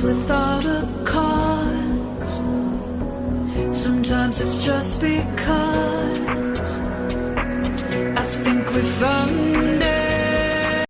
without a cause. Sometimes it's just because I think we found